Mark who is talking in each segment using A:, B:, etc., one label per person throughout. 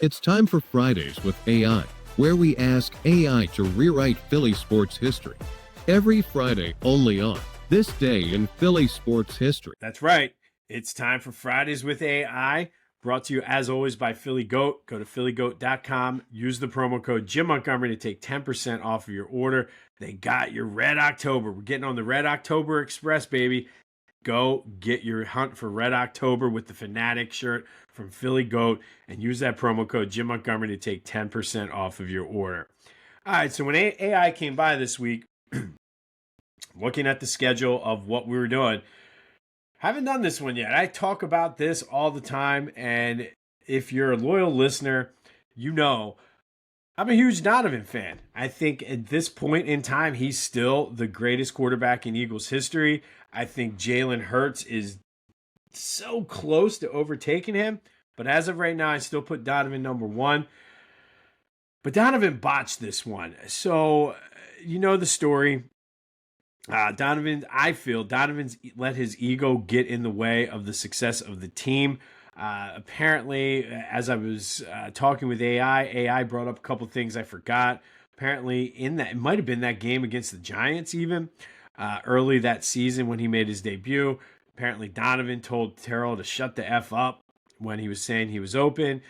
A: It's time for Fridays with AI, where we ask AI to rewrite Philly sports history. Every Friday, only on This Day in Philly Sports History.
B: That's right. It's time for Fridays with AI, brought to you as always by Philly Goat. Go to phillygoat.com, use the promo code Jim Montgomery to take 10% off of your order. They got your Red October. We're getting on the Red October Express, baby. Go get your hunt for Red October with the Fanatic shirt from Philly Goat and use that promo code Jim Montgomery to take 10% off of your order. All right, so when AI came by this week, looking at the schedule of what we were doing, haven't done this one yet. I talk about this all the time, and if you're a loyal listener, you know I'm a huge Donovan fan. I think at this point in time, he's still the greatest quarterback in Eagles history. I think Jalen Hurts is so close to overtaking him, but as of right now, I still put Donovan number one. But Donovan botched this one. So, you know the story. Donovan's let his ego get in the way of the success of the team. Apparently, as I was talking with AI brought up a couple things I forgot. Apparently, it might have been that game against the Giants even, early that season when he made his debut. Apparently, Donovan told Terrell to shut the F up when he was saying he was open.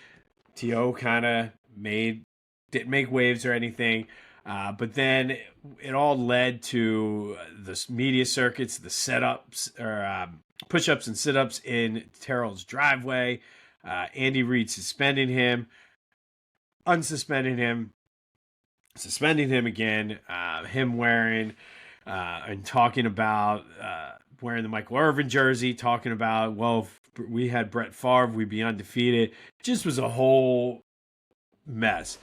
B: T.O. kind of didn't make waves or anything. But then it all led to the media circuits, the setups or push-ups and sit-ups in Terrell's driveway. Andy Reid suspending him, unsuspending him, suspending him again. Him wearing and talking about wearing the Michael Irvin jersey, talking about, well, if we had Brett Favre, we'd be undefeated. Just was a whole mess.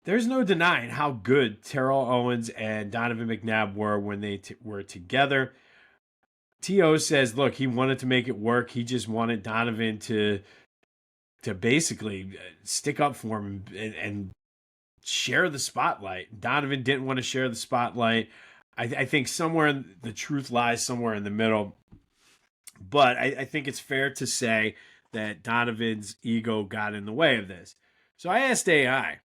B: There's no denying how good Terrell Owens and Donovan McNabb were when they were together. T.O. says, look, he wanted to make it work. He just wanted Donovan to basically stick up for him and share the spotlight. Donovan didn't want to share the spotlight. I think the truth lies somewhere in the middle. But I think it's fair to say that Donovan's ego got in the way of this. So I asked AI,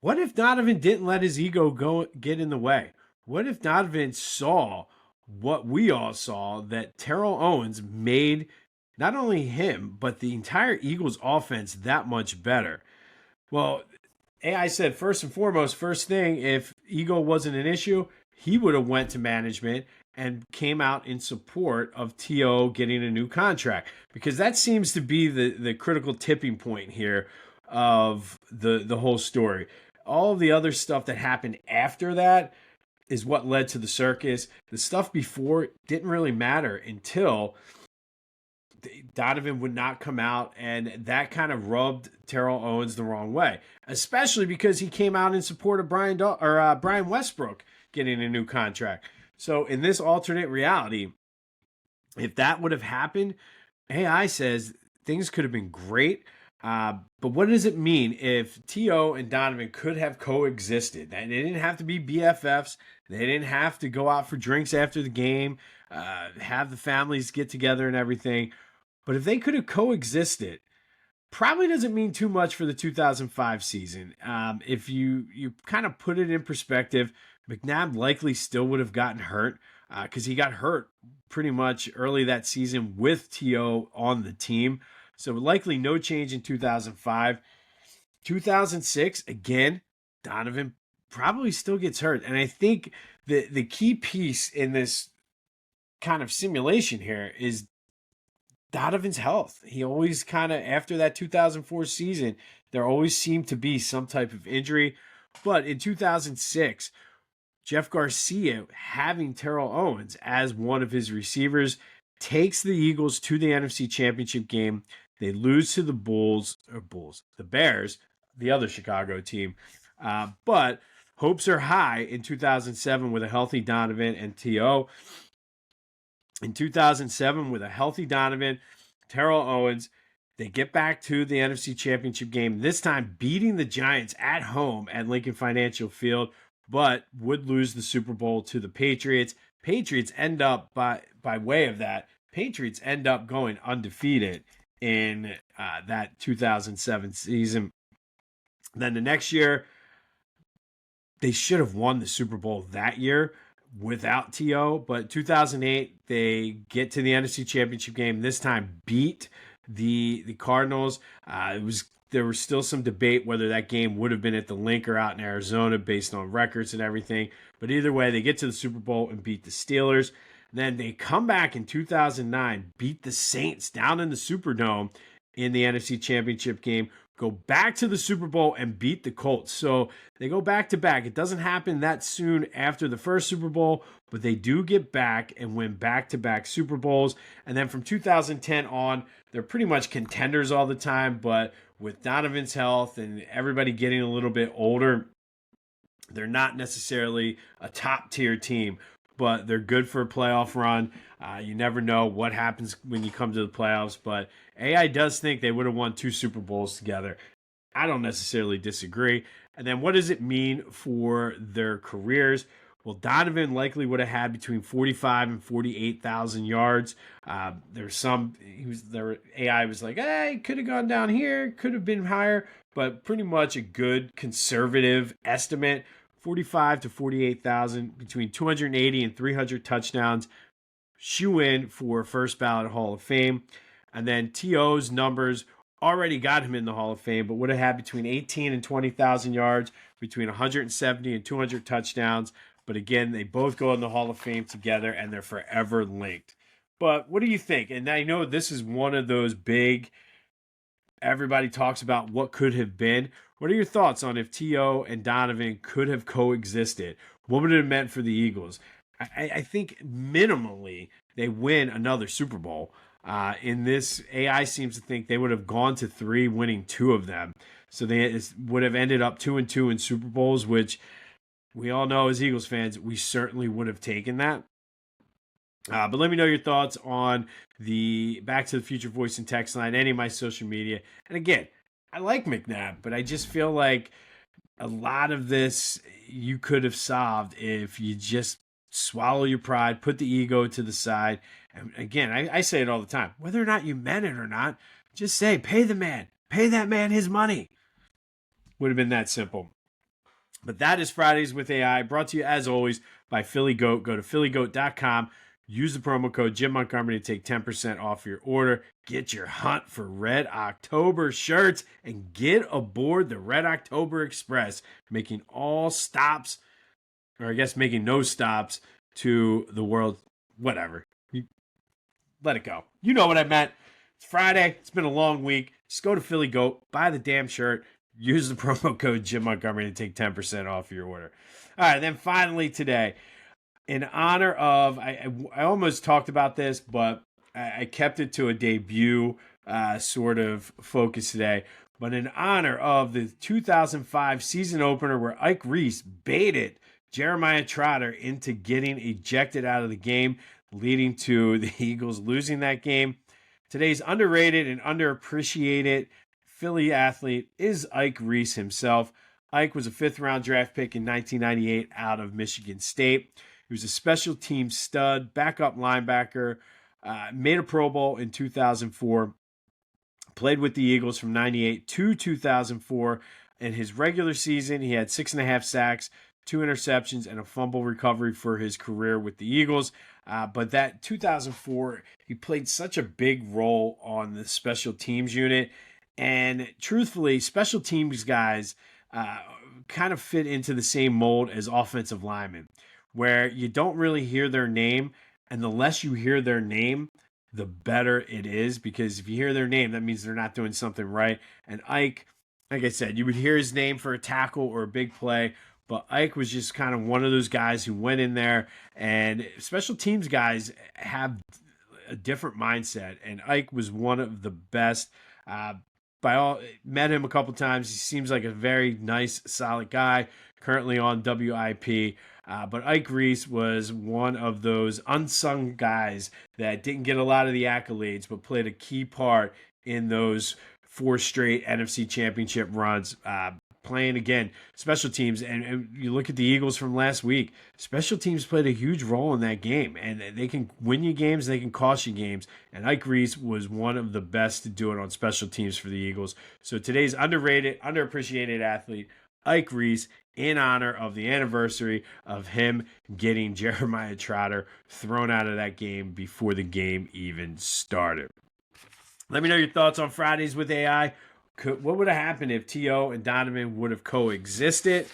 B: what if Donovan didn't let his ego get in the way? What if Donovan saw what we all saw, that Terrell Owens made not only him, but the entire Eagles offense that much better? Well, AI said, first and foremost, first thing, if ego wasn't an issue, he would have went to management and came out in support of T.O. getting a new contract, because that seems to be the critical tipping point here of the whole story. All of the other stuff that happened after that is what led to the circus. The stuff before didn't really matter until Donovan would not come out, and that kind of rubbed Terrell Owens the wrong way, especially because he came out in support of Brian Westbrook getting a new contract. So in this alternate reality, if that would have happened, AI says things could have been great. But what does it mean if T.O. and Donovan could have coexisted? They didn't have to be BFFs. They didn't have to go out for drinks after the game, have the families get together and everything. But if they could have coexisted, probably doesn't mean too much for the 2005 season. If you kind of put it in perspective, McNabb likely still would have gotten hurt because he got hurt pretty much early that season with T.O. on the team. So likely no change in 2005. 2006, again, Donovan probably still gets hurt. And I think the key piece in this kind of simulation here is Donovan's health. He always kind of, after that 2004 season, there always seemed to be some type of injury. But in 2006, Jeff Garcia, having Terrell Owens as one of his receivers, takes the Eagles to the NFC Championship game. They lose to the Bears, the other Chicago team. But hopes are high in 2007 with a healthy Donovan and T.O. In 2007, with a healthy Donovan, Terrell Owens, they get back to the NFC Championship game, this time beating the Giants at home at Lincoln Financial Field, but would lose the Super Bowl to the Patriots. Patriots end up, by way of that, Patriots end up going undefeated in that 2007 season. Then the next year, they should have won the Super Bowl that year without T.O., but 2008, they get to the NFC Championship game, this time beat the Cardinals. There was still some debate whether that game would have been at the Link or out in Arizona based on records and everything. But either way, they get to the Super Bowl and beat the Steelers. Then they come back in 2009, beat the Saints down in the Superdome in the NFC Championship game, go back to the Super Bowl and beat the Colts. So they go back to back. It doesn't happen that soon after the first Super Bowl, but they do get back and win back-to-back Super Bowls. And then from 2010 on, they're pretty much contenders all the time, but with Donovan's health and everybody getting a little bit older, they're not necessarily a top-tier team, but they're good for a playoff run. You never know what happens when you come to the playoffs, but AI does think they would have won 2 Super Bowls together. I don't necessarily disagree. And then what does it mean for their careers? Well, Donovan likely would have had between 45 and 48,000 yards. AI was like, hey, could have gone down here, could have been higher, but pretty much a good conservative estimate. 45 to 48,000, between 280 and 300 touchdowns. Shoe in for first ballot Hall of Fame. And then T.O.'s numbers already got him in the Hall of Fame, but would have had between 18 and 20,000 yards, between 170 and 200 touchdowns. But again, they both go in the Hall of Fame together, and they're forever linked. But what do you think? And I know this is one of those big, everybody talks about what could have been. What are your thoughts on if T.O. and Donovan could have coexisted? What would it have meant for the Eagles? I think minimally they win another Super Bowl. In this, AI seems to think they would have gone to 3, winning 2 of them. So they would have ended up 2-2 in Super Bowls, which we all know as Eagles fans, we certainly would have taken that. But let me know your thoughts on the Back to the Future voice and text line, any of my social media. And again, I like McNabb, but I just feel like a lot of this you could have solved if you just swallow your pride, put the ego to the side. And again, I say it all the time, whether or not you meant it or not, just say, pay the man, pay that man his money. Would have been that simple. But that is Fridays with AI, brought to you as always by Philly Goat. Go to phillygoat.com. Use the promo code Jim Montgomery to take 10% off your order. Get your hunt for Red October shirts and get aboard the Red October Express, making all stops, or I guess making no stops to the world. Whatever. Let it go. You know what I meant. It's Friday. It's been a long week. Just go to Philly Goat, buy the damn shirt, use the promo code Jim Montgomery to take 10% off your order. All right, then finally today, in honor of, I almost talked about this, but I kept it to a debut sort of focus today. But in honor of the 2005 season opener where Ike Reese baited Jeremiah Trotter into getting ejected out of the game, leading to the Eagles losing that game, today's underrated and underappreciated Philly athlete is Ike Reese himself. Ike was a 5th-round draft pick in 1998 out of Michigan State. He was a special team stud, backup linebacker, made a Pro Bowl in 2004, played with the Eagles from 98 to 2004. In his regular season, he had 6.5 sacks, 2 interceptions, and a fumble recovery for his career with the Eagles. But that 2004, he played such a big role on the special teams unit. And truthfully, special teams guys kind of fit into the same mold as offensive linemen, where you don't really hear their name, and the less you hear their name, the better it is, because if you hear their name, that means they're not doing something right. And Ike, like I said, you would hear his name for a tackle or a big play, but Ike was just kind of one of those guys who went in there, and special teams guys have a different mindset, and Ike was one of the best. Met him a couple times. He seems like a very nice, solid guy, currently on WIP. But Ike Reese was one of those unsung guys that didn't get a lot of the accolades, but played a key part in those 4 straight NFC Championship runs. playing again. Special teams, and you look at the Eagles from last week. Special teams played a huge role in that game, and they can win you games, they can cost you games. And Ike Reese was one of the best to do it on special teams for the Eagles. So today's underrated, underappreciated athlete, Ike Reese, in honor of the anniversary of him getting Jeremiah Trotter thrown out of that game before the game even started. Let me know your thoughts on Fridays with AI. What would have happened if T.O. and Donovan would have coexisted?